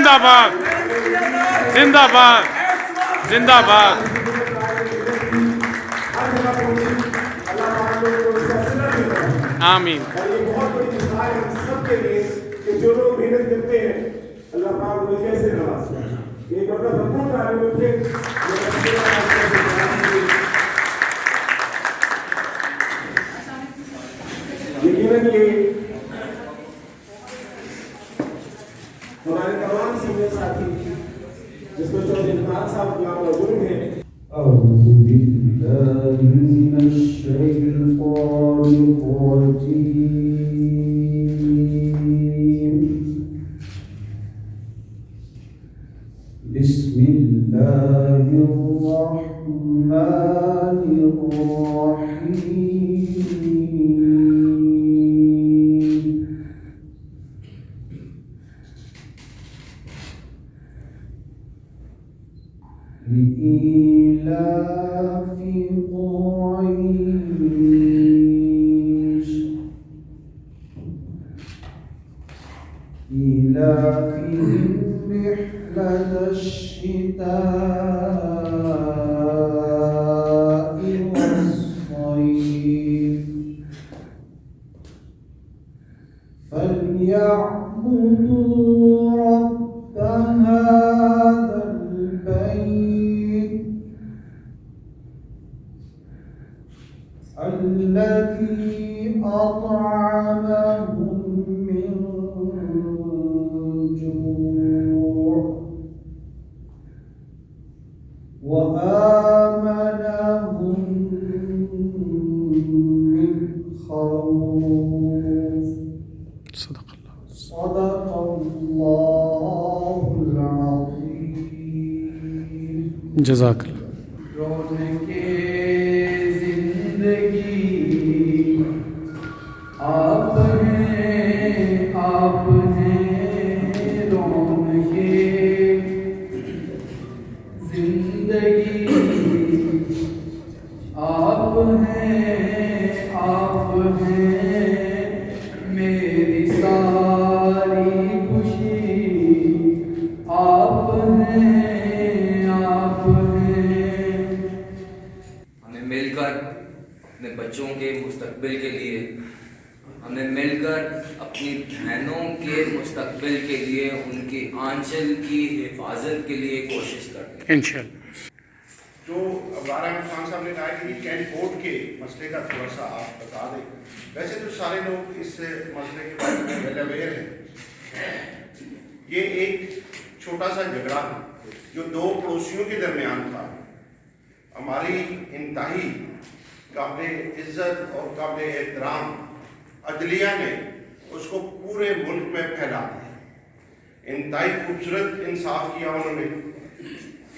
زندہ باد زندہ باد زندہ باد. آمین. جو لوگ محنت کرتے ہیں اللہ پاک انہیں کیسے نوازتے ہیں. یہ مطلب بھرپور تعلیم ہوتے ہیں. یقیناً یہ ہمارے تمام سینئر ساتھی جس میں چودھری اقبال صاحب یہاں موجود ہیں. أعوذ بالله من الشيطان الرجيم. بسم الله الرحمن الرحيم. لإيلاف قريش إيلافهم رحلة الشتاء والصيف فليعبدوا رب هذا البيت الذي أطعمهم من جوع وآمنهم من خوف. صدق اللہ. صدق الله العظيم. جزاک اللہ. رونق زندگی آپ ہیں رونق زندگی آپ ہیں میری ساری خوشی آپ ہیں. ہمیں مل کر اپنے بچوں کے مستقبل کے لیے، ہمیں مل کر اپنی بہنوں کے مستقبل کے لیے، ان کی آنچل کی حفاظت کے لیے کوشش کرتے ہیں انشاءاللہ. جو عبداللہ احمد خان صاحب نے کہا کہ کینٹ بورڈ کے مسئلے کا تھوڑا سا آپ بتا دیں. ویسے تو سارے لوگ اس مسئلے کے بارے میں ویل اویئر ہیں. یہ ایک چھوٹا سا جھگڑا جو دو پڑوسیوں کے درمیان تھا، ہماری انتہائی قابل عزت اور قابل احترام عدلیہ نے اس کو پورے ملک میں پھیلا دیا. انتہائی خوبصورت انصاف کیا انہوں نے.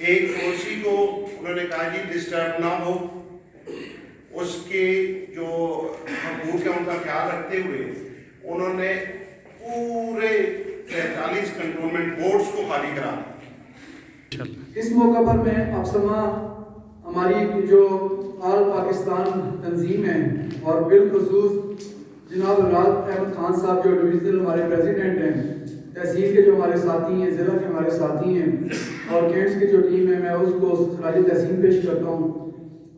ایک پڑوسی کو انہوں نے کہا جی ڈسٹرب نہ ہو، اس کے جو حقوق ہیں ان کا خیال رکھتے ہوئے انہوں نے پورے 43 کنٹونمنٹ بورڈز کو خالی کرا دیا. اس موقع پر میں آپ سما ہماری جو آل پاکستان تنظیم ہے اور بالخصوص جناب راز احمد خان صاحب جو ڈویژنل ہمارے پریزیڈنٹ ہیں، تحصیل کے جو ہمارے ساتھی ہیں، ضلع کے ہمارے ساتھی ہیں اور کینٹس کی جو ٹیم ہے، میں اس کو خراج تحسین پیش کرتا ہوں.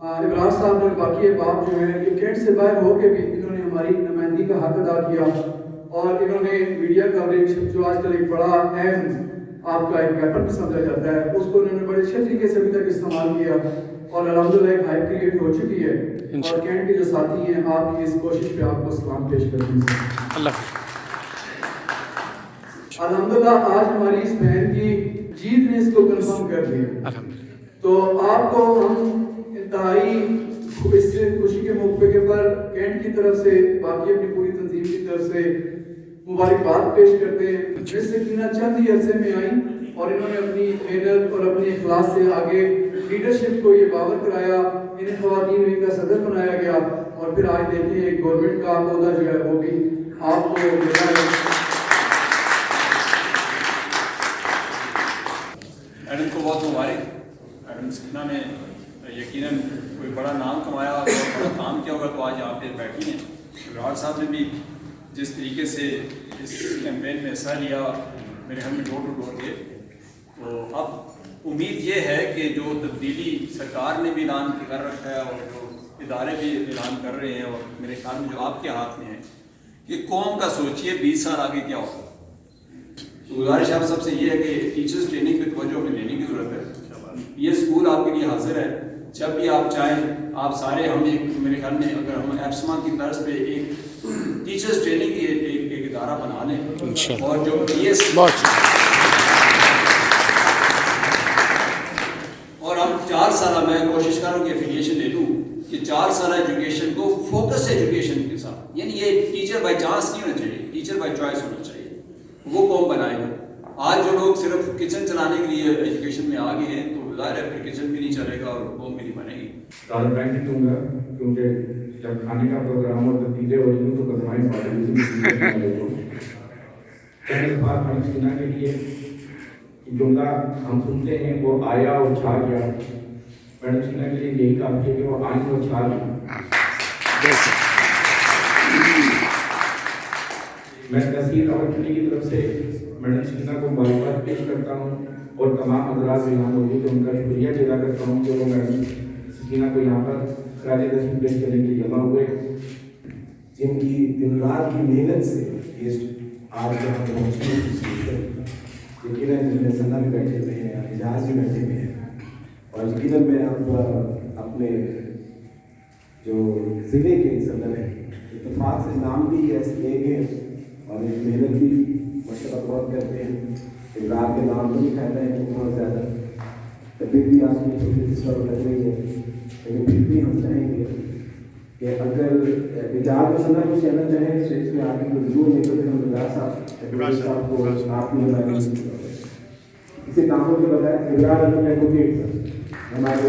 ابراز صاحب نے باقی احباب جو ہیں یہ کینٹ سے باہر ہو کے بھی انہوں نے ہماری نمائندگی کا حق ادا کیا اور انہوں نے میڈیا کوریج جو آج کل ایک بڑا اہم آپ کا ایک ویپن بھی سمجھا جاتا ہے، اس کو انہوں نے بڑے اچھے طریقے سے ابھی تک استعمال کیا اور الحمدللہ ایک ہائپ کریٹ ہو چکی ہے. اور کینٹ کے جو ساتھی ہیں آپ کی اس کوشش پہ آپ کو سلام پیش کرتے ہیں. اللہ. الحمدللہ آج ہماری اس بہن کی جیت نے اس کو کنفرم کر دیا. الحمدللہ. تو آپ کو ہم انتہائی اس خوشی کے موقع پر کینٹ کی طرف سے باقی اپنی پوری تنظیم کی طرف سے مبارکباد پیش کرتے ہیں. جس سکینہ چند ہی عرصے میں آئیں اور انہوں نے اپنی محنت اور اپنی اخلاص سے آگے لیڈرشپ کو یہ باور کرایا، انہیں خواتین ونگ کا صدر بنایا گیا اور پھر آج دیکھیں ایک گورنمنٹ کا عہدہ جو ہے وہ بھی آپ کو ملا ہے. میڈم کو بہت مبارک. میڈم سکینہ نے یقیناً کوئی بڑا نام کمایا اور بڑا کام کیا ہوگا تو آج آپ پہ بیٹھی ہیں. راج صاحب نے بھی جس طریقے سے اس کیمپین میں حصہ لیا मेरे घर में डोर टू डोर थे। तो अब उम्मीद ये है कि जो तब्दीली सरकार ने भी ऐलान कर रखा है और जो इदारे भी ऐलान कर रहे हैं, और मेरे ख्याल में जो आपके हाथ में है कि कौम का सोचिए 20 साल आगे क्या होगा। तो गुजारिश आप सबसे ये है कि टीचर्स ट्रेनिंग पे तवज्जो हमें देने की ज़रूरत है। ये स्कूल आपके लिए हाजिर है, जब भी आप चाहें आप सारे, हम एक मेरे ख्याल में अगर हम एप्समा की तर्ज पे एक टीचर्स ट्रेनिंग की एक इदारा बना लें, और जो और हम 4 साल मैं कोशिश करूँ कि एफिलिएशन ले लूँ कि 4 साल एजुकेशन को फोकस एजुकेशन के साथ, यानी ये टीचर बाई चांस नहीं होना चाहिए, टीचर बाई चॉइस होना चाहिए, वो कौन बनाएगा। आज जो लोग सिर्फ किचन चलाने के लिए एजुकेशन में आ गए हैं, तो ज़ाहिर है फिर किचन भी नहीं चलेगा और कौम भी नहीं बनेगी। मैं दूंगा क्योंकि जब खाने का प्रोग्राम और नतीजे हो जाए तो कदमाई सीना के लिए जुमला हम सुनते हैं वो आया और छा गया, मैडम सीना के लिए यही काफी है कि वो आई और छा गई। मैं तहसील रावलपिंडी की तरफ से मैडम सीना को मुबारकबाद पेश करता हूँ और तमाम हजरात यहाँ मौजूद हैं उनका शुक्रिया अदा करता हूँ कि वो मैडम सीना को यहाँ पर खराज तहसील पेश करने के लिए जमा हुए, जिनकी दिन रात की मेहनत से ये आज जहाँ पहुँचने यकीनन जिनमें सन्ना भी बैठे हुए हैं, एजाज भी बैठे हुए हैं, और यकीनन मैं अब अपने जो ज़िले के सदर हैं इत्तेफाक से नाम भी ऐसे लेंगे और एक मेहनत भी मशक्क़त बहुत करते हैं। रात के नाम तो नहीं कहना है कि बहुत ज़्यादा तबीयत भी आपकी थोड़ी सी लग रही है, लेकिन फिर भी हम चाहेंगे कि अगर इजाज़ में सन्ना कुछ कहना चाहें स्टेज में आगे तो जरूर, नहीं तो फिर हम साहब को आपने इसे कामों के बजाय इब्रार में को भी हमारे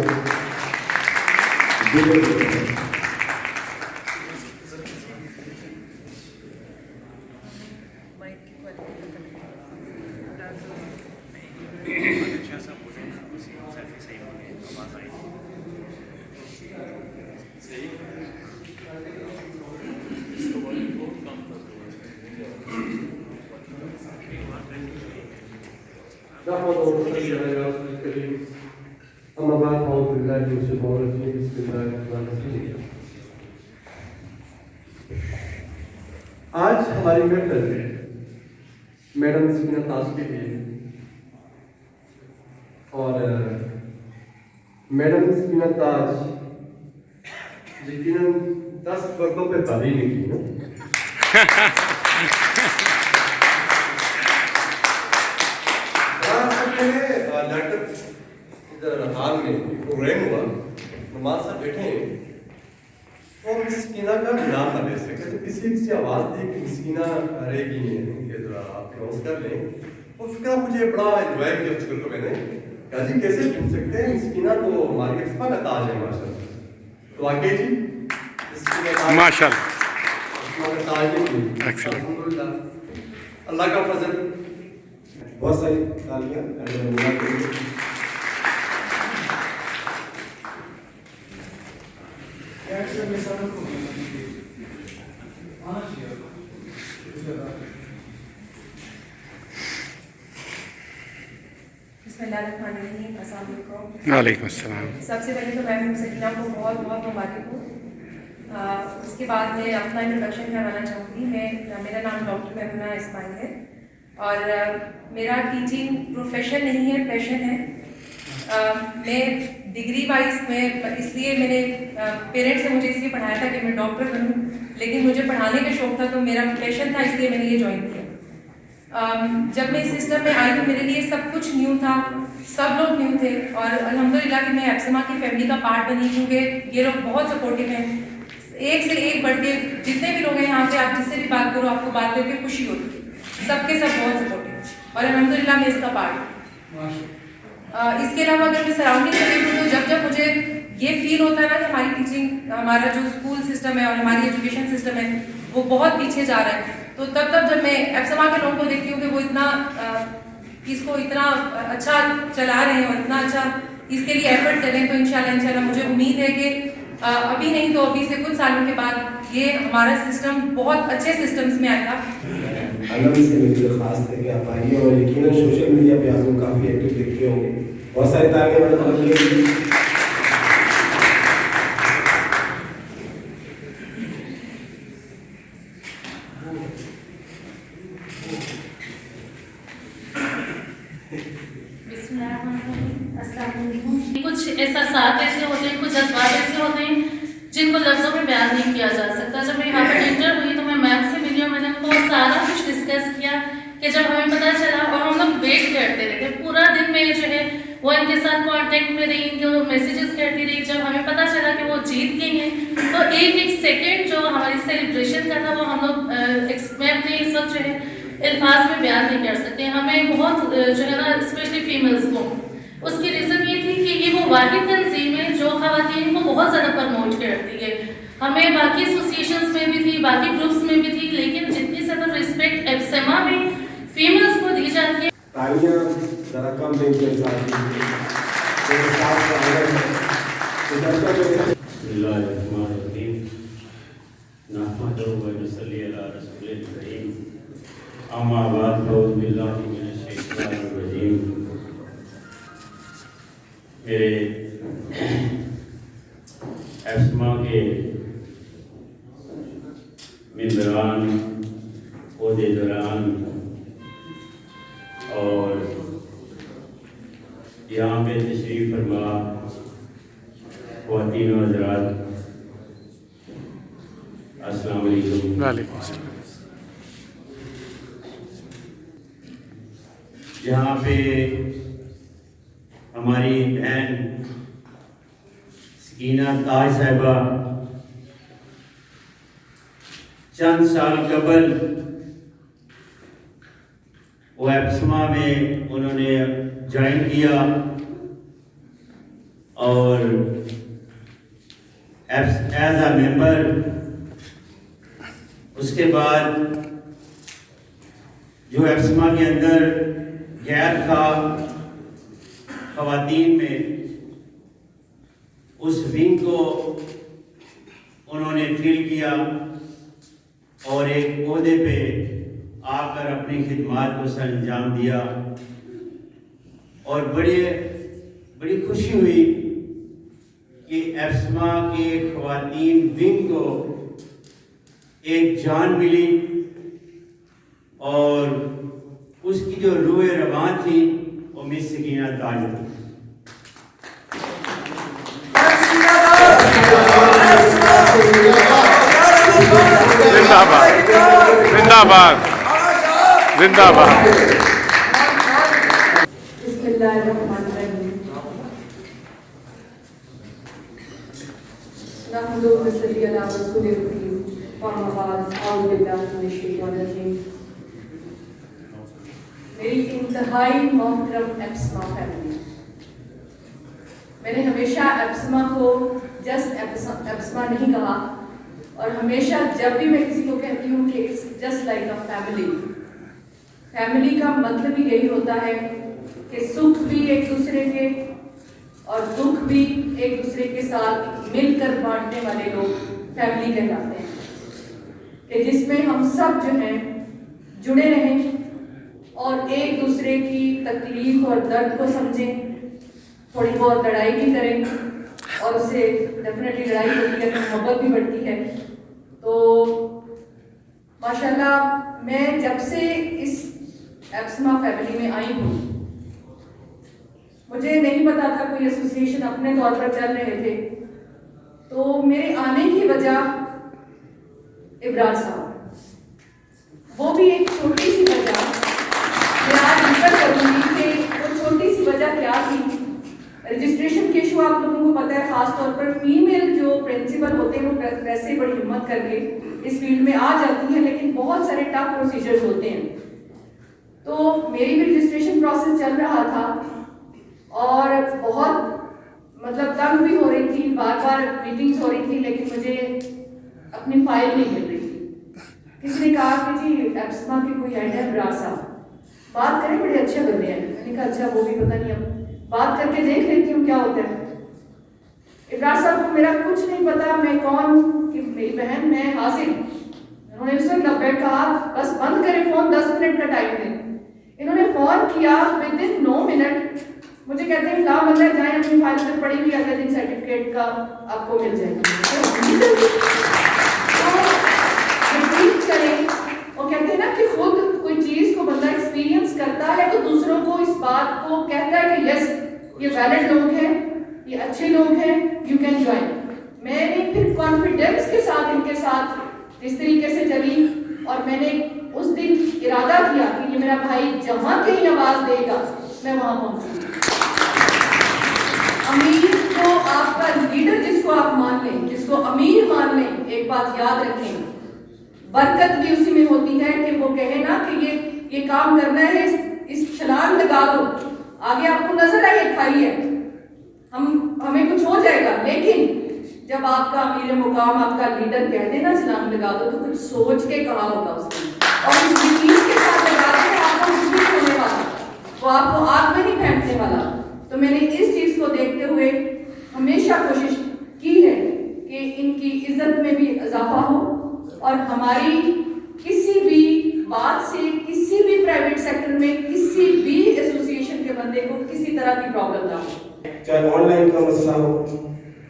आज हमारी महफिल में मैडम सीना ताज के लिए और मैडम सीना ताज यकीनन 10 वर्गों पे तालीम की ना इधर हाल में प्रोग्राम हुआ, नमाज साहब बैठे हैं, वो मिस्कीना का नाम ना ले सके तो किसी से आवाज़ दी कि मिस्कीना रहेगी नहीं कि जरा आप क्लोज कर लें। वो फिक्र मुझे बड़ा एंजॉय किया उस को मैंने कहा जी कैसे पूछ सकते हैं, मिस्कीना तो हमारी एक्सपा का ताज है माशाल्लाह। तो आगे जी माशाल्लाह ताज है, अल्हम्दुलिल्लाह अल्लाह का फजल। बहुत सारी तालियां वालेकुम अस्सलाम। सबसे पहले तो मैं सकीना को बहुत बहुत मुबारक हूँ। उसके बाद मैं अपना इंट्रोडक्शन करवाना चाहूँगी। मेरा नाम डॉक्टर मैमुना इस्माइल है और मेरा टीचिंग प्रोफेशन नहीं है, पैशन है। मैं डिग्री वाइज में इसलिए मेरे पेरेंट्स ने मुझे इसलिए पढ़ाया था कि मैं डॉक्टर बनूँ, लेकिन मुझे पढ़ाने का शौक़ था तो मेरा पैशन था, इसलिए मैंने ये ज्वाइन किया। जब मैं इस सिस्टम में आई तो मेरे लिए सब कुछ न्यू था, सब लोग न्यू थे और अल्हम्दुलिल्लाह कि मैं एप्समा की फैमिली का पार्ट बनी, क्योंकि ये लोग बहुत सपोर्टिव हैं। एक से एक बढ़ के जितने भी लोग हैं यहाँ पे, आप जिससे भी बात करो आपको बात करके खुशी होती है, सबके सब बहुत सपोर्टिव और अल्हम्दुलिल्लाह मैं इसका पार्ट। इसके अलावा अगर मैं सराउंडिंग से देखूँ तो जब जब मुझे ये फील होता है ना कि हमारी टीचिंग, हमारा जो स्कूल सिस्टम है और हमारी एजुकेशन सिस्टम है वो बहुत पीछे जा रहा है, तो तब जब मैं एप्समा के लोगों को देखती हूँ कि वो इतना इसको इतना अच्छा चला रहे हैं और इतना अच्छा इसके लिए एफर्ट करें, तो इंशाल्लाह मुझे उम्मीद है कि अभी नहीं तो अभी से कुछ सालों के बाद ये हमारा सिस्टम बहुत अच्छे सिस्टम्स में आएगा। आनंद से मेरी दरख्वास्त है कि आप आइए और यकीनन सोशल मीडिया पे आप लोग काफ़ी एक्टिव दिखते होंगे, बहुत सारे तालियां बजाने के लिए। कुछ एहसास ऐसे होते हैं, कुछ जज्बात ऐसे होते हैं जिनको लफ्ज़ों में बयान नहीं किया जा सकता। जब मैं यहाँ पर एंटर हुई तो मैं मैम से मिली और मैंने बहुत सारा कुछ डिस्कस किया कि जब हमें पता चला, और हम लोग वेट करते रहे पूरा दिन में जो है वो इनके साथ कांटेक्ट में रही, इनके मैसेजेस करती रही। जब हमें पता चला कि वो जीत गई हैं तो एक एक सेकेंड जो हमारी सेलिब्रेशन का था वो हम लोग मैं अपने इस वक्त जो है अल्फाज में बयान नहीं कर सकते। हमें बहुत जो है ना, स्पेशली फीमेल्स को, उसकी रीज़न ये थी कि ये वो वाहिद तंजीम है जो ख़वातीन को बहुत ज़्यादा प्रमोट करती है। हमें बाकी एसोसिएशंस में भी थी, बाकी ग्रुप्स में भी थी, लेकिन जितनी ज़्यादा रिस्पेक्ट एप्समा में फीमेल्स को दी जाती है। तालियां ज़रा कम देंगे साथ मेरे एस्मा के मिंबरान, ओहदेदारान और यहाँ पे तशरीफ़ फरमा ख़वातीन व हज़रात, अस्सलाम वालेकुम। यहाँ पे हमारी बहन सकीना ताज साहिबा चंद साल कबल वो एप्समा में उन्होंने ज्वाइन किया और एज अ मेंबर, उसके बाद जो एप्समा के अंदर गैर था ख़वातीन में, उस विंग को उन्होंने फिल किया और एक ओहदे पे आकर अपनी खिदमात को सर अंजाम दिया। और बड़ी खुशी हुई कि एप्समा के ख़वातीन विंग को एक जान मिली और उसकी जो रूह रवान थी वो मिस सकीना ताज थी। जिंदाबाद, जिंदाबाद, जिंदाबाद। मेरी इंतहाई मोहतरम एप्समा फैमिली, मैंने हमेशा एप्समा को जस्ट एप्समा नहीं कहा, और हमेशा जब भी मैं किसी को कहती हूँ कि it's just like a family. Family का मतलब ही यही होता है कि सुख भी एक दूसरे के और दुख भी एक दूसरे के साथ मिलकर बांटने वाले लोग फैमिली कहलाते हैं, कि जिसमें हम सब जो हैं जुड़े रहें और एक दूसरे की तकलीफ और दर्द को समझें, थोड़ी बहुत लड़ाई भी करें, और उससे डेफिनेटली लड़ाई होती है तो मोहब्बत भी बढ़ती है। तो माशाल्लाह मैं जब से इस एप्समा फैमिली में आई हूँ, मुझे नहीं पता था कोई एसोसिएशन अपने तौर पर चल रहे थे, तो मेरे आने की वजह इब्रार साहब, वो भी एक छोटी सी वजह मैं आज जिक्र करूँगी कि वो छोटी सी वजह क्या थी। रजिस्ट्रेशन के इशू आप लोगों को पता है, खास तौर पर फीमेल जो प्रिंसिपल होते हैं वो वैसे बड़ी हिम्मत करके इस फील्ड में आ जाती हैं, लेकिन बहुत सारे टफ प्रोसीजर्स होते हैं। तो मेरी भी रजिस्ट्रेशन प्रोसेस चल रहा था और बहुत मतलब तंग भी हो रही थी, बार बार मीटिंग्स हो रही थी, लेकिन मुझे अपनी फाइल नहीं मिल रही थी। किसी ने कहा कि जी एप्समा के कोई हेड है इब्रार साहब, बात करें, बड़े अच्छे बंदे हैं। मैंने कहा अच्छा, वो भी पता नहीं, अब बात करके देख लेती हूँ क्या होता है। ابرار صاحب کو میرا کچھ نہیں پتا میں کون، کہ میری بہن میں حاضر. انہوں نے اس وقت لبیک کہا بس بند کریں فون، 10 منٹ کا ٹائم دیں. انہوں نے فون کیا ود ان 9 منٹ مجھے کہتے ہیں فلاں بندہ جائیں اپنی فائل سے پڑھی ہوئی اگلے دن سرٹیفکیٹ کا آپ کو مل جائے گا. کریں وہ کہتے ہیں نا کہ خود کوئی چیز کو بندہ ایکسپیرینس کرتا ہے تو دوسروں کو اس بات کو کہتا ہے کہ یس یہ ویلڈ لوگ ہیں، یہ اچھے لوگ ہیں، یو کین جوائن. میں نے پھر کانفیڈنس کے ساتھ ان کے ساتھ اس طریقے سے چلی اور میں نے اس دن ارادہ کیا کہ یہ میرا بھائی جہاں کہیں آواز دے گا میں وہاں پہنچوں. امیر کو آپ کا لیڈر جس کو آپ مان لیں، جس کو امیر مان لیں، ایک بات یاد رکھیں برکت بھی اسی میں ہوتی ہے کہ وہ کہے نا کہ یہ کام کرنا ہے، اس چھلانگ لگا دو، آگے آپ کو نظر آئے کھائی ہے، ہمیں کچھ ہو جائے گا. لیکن جب آپ کا امیر مقام آپ کا لیڈر کہہ دے نا چھلانگ لگا دو تو کچھ سوچ کے کہا ہوگا اس نے، اور اس یقین کے ساتھ لگا دے آپ کو کچھ نہیں ہونے والا، وہ آپ کو آگ میں نہیں پھینکنے والا. تو میں نے اس چیز کو دیکھتے ہوئے ہمیشہ کوشش کی ہے کہ ان کی عزت میں بھی اضافہ ہو اور ہماری کسی بھی بات سے کسی بھی پرائیویٹ سیکٹر میں کسی بھی ایسوسیشن کے بندے کو کسی طرح کی پرابلم نہ ہو. چاہے آن لائن کا مسئلہ ہو،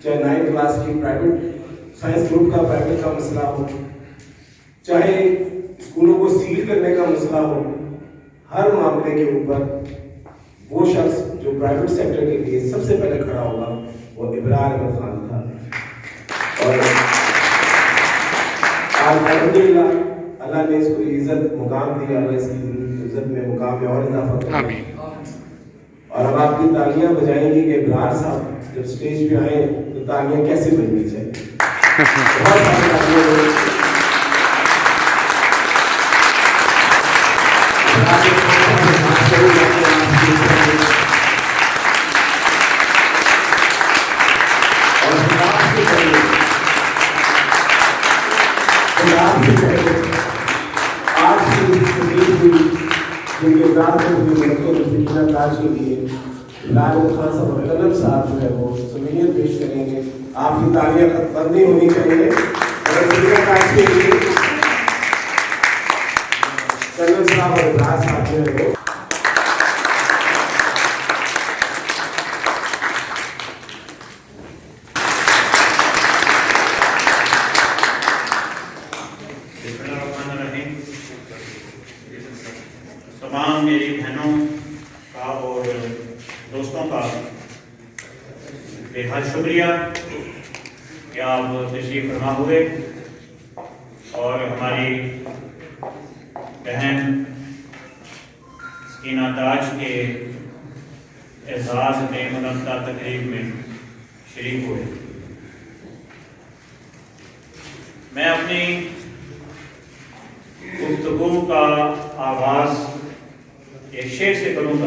چاہے 9 کلاس کی پرائیویٹ سائنس گروپ کا پرائیویٹ کا مسئلہ ہو، چاہے اسکولوں کو سیل کرنے کا مسئلہ ہو، ہر معاملے کے اوپر وہ شخص جو پرائیویٹ سیکٹر کے لیے سب سے پہلے کھڑا ہوگا وہ ابرار احمد خان تھا. اور آج الحمدللہ اللہ نے اس کو عزت مقام دیا، اللہ اس کی عزت میں مقام میں اور اضافہ کرے. اور اب آپ کی تالیاں بجائیں گی کہ ابرار صاحب جب سٹیج پہ آئیں تو تالیاں کیسے بجنی چاہیے. بہت ساری تالیاں تاج کے لیے ابرار احمد خان صاحب اور کنر صاحب جو ہے وہ سمینیت پیش کریں گے. آپ کی تالیاں بند نہیں ہونی چاہیے. اور تاج کے لیے کنر صاحب اور ابرار صاحب جو ہے وہ تمام میری بہنوں کا اور دوستوں کا بے حد شکریہ کہ آپ تشریف فرما ہوئے اور ہماری بہن سکینہ تاج کے اعزاز میں منعقدہ تقریب میں شریک ہوئے. میں اپنی گفتگو کا آغاز ایک شعر سے کروں گا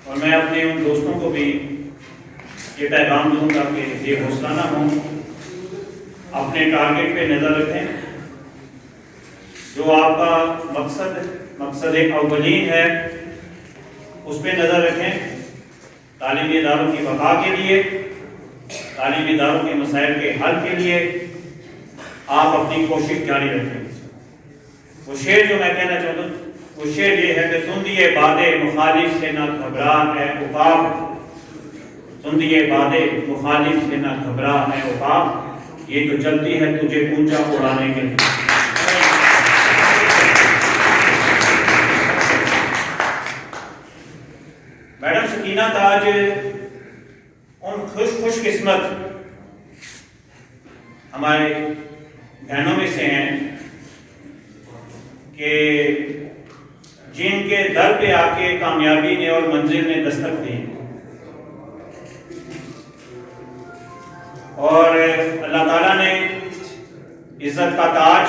اور میں اپنے ان دوستوں کو بھی یہ پیغام دوں گا کہ یہ حوصلہ نہ ہوں، اپنے ٹارگٹ پہ نظر رکھیں. جو آپ کا مقصد ایک اولین ہے اس پہ نظر رکھیں. تعلیمی اداروں کی بقا کے لیے، تعلیمی اداروں کے مسائل کے حل کے لیے آپ اپنی کوشش جاری رکھیں. وہ شعر جو میں کہنا چاہتا ہوں وہ شعر یہ ہے کہ تندیے بادے مخالف سے نہ گھبرا اے عقاب، تندیے بادے مخالف سے نہ گھبرا اے عقاب، یہ تو چلتی ہے تجھے اونچا اڑانے کے لیے. میڈم سکینہ تاج ان خوش قسمت ہمارے بہنوں میں سے ہیں کہ جن کے در پہ آ کے کامیابی نے اور منزل نے دستک دی اور اللہ تعالیٰ نے عزت کا تاج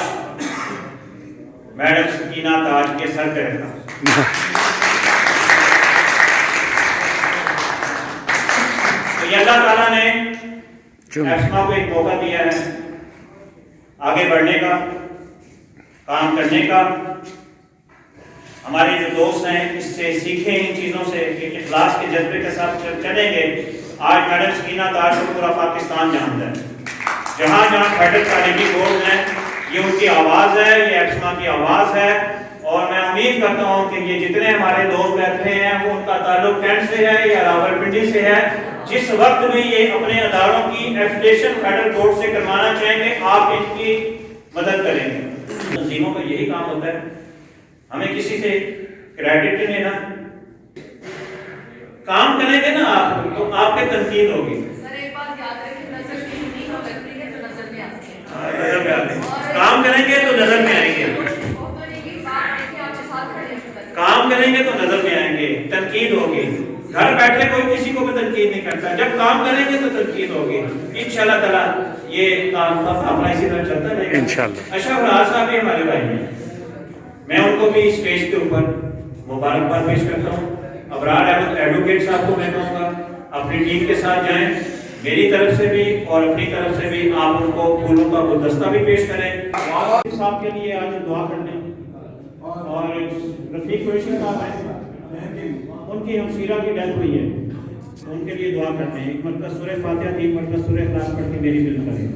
میڈم سکینہ تاج کے سر پہ رکھا. تو یہ اللہ تعالیٰ نے ایسما کو ایک موقع دیا ہے آگے بڑھنے کا، کام کرنے کا. ہمارے جو دوست ہیں اس سے سیکھیں ان چیزوں سے کہ اخلاص کے جذبے کے ساتھ چلیں گے आज मैडम सकीना तार को पूरा पाकिस्तान जानता है। जहाँ जहाँ फेडरल तालीमी बोर्ड हैं, ये उनकी आवाज़ है, ये एक्समा की आवाज़ है। और मैं उम्मीद करता हूँ कि ये जितने हमारे दोस्त बैठे हैं वो उनका ताल्लुक कैंट से है या रावलपिंडी से है, जिस वक्त भी ये अपने अदारों की एफिलिएशन फेडरल बोर्ड से करवाना चाहेंगे, आप इनकी मदद करेंगे। तंजीमों का यही काम होता है, हमें किसी से क्रेडिट नहीं लेना। काम करेंगे ना आप तो आप पे तनकीद होगी। सर एक बात याद रखें, नजर की नहीं हो लगती है तो नजर में आती है। नजर में आते हैं, काम करेंगे तो नजर में आएंगे। काम करेंगे तो नजर में आएंगे, तनकीद होगी। घर बैठे कोई किसी को भी तनकीद नहीं करता, जब काम करेंगे तो तनकीद होगी। इंशाल्लाह ताला ये काम अपना इसी तरह चलता रहेगा इंशाल्लाह। अशरफ राज साहब भी हमारे भाई हैं, मैं उनको भी स्टेज के ऊपर मुबारकबाद पेश करता हूँ। अबरार अहमद एडवोकेट साहब को मैं कहूँगा अपनी टीम के साथ जाएं, मेरी तरफ से भी और अपनी तरफ से भी आप उनको फूलों का गुलदस्ता भी पेश करें। साहब के लिए आज दुआ करने और रफीक कुरैशी साहब हैं, उनकी हमशीरा की डेथ हुई है, तो उनके लिए दुआ करते हैं। एक मरतबा सूरह फातिहा, 3 मरतबा सूरह इखलास पढ़ के मेरी बिल करें।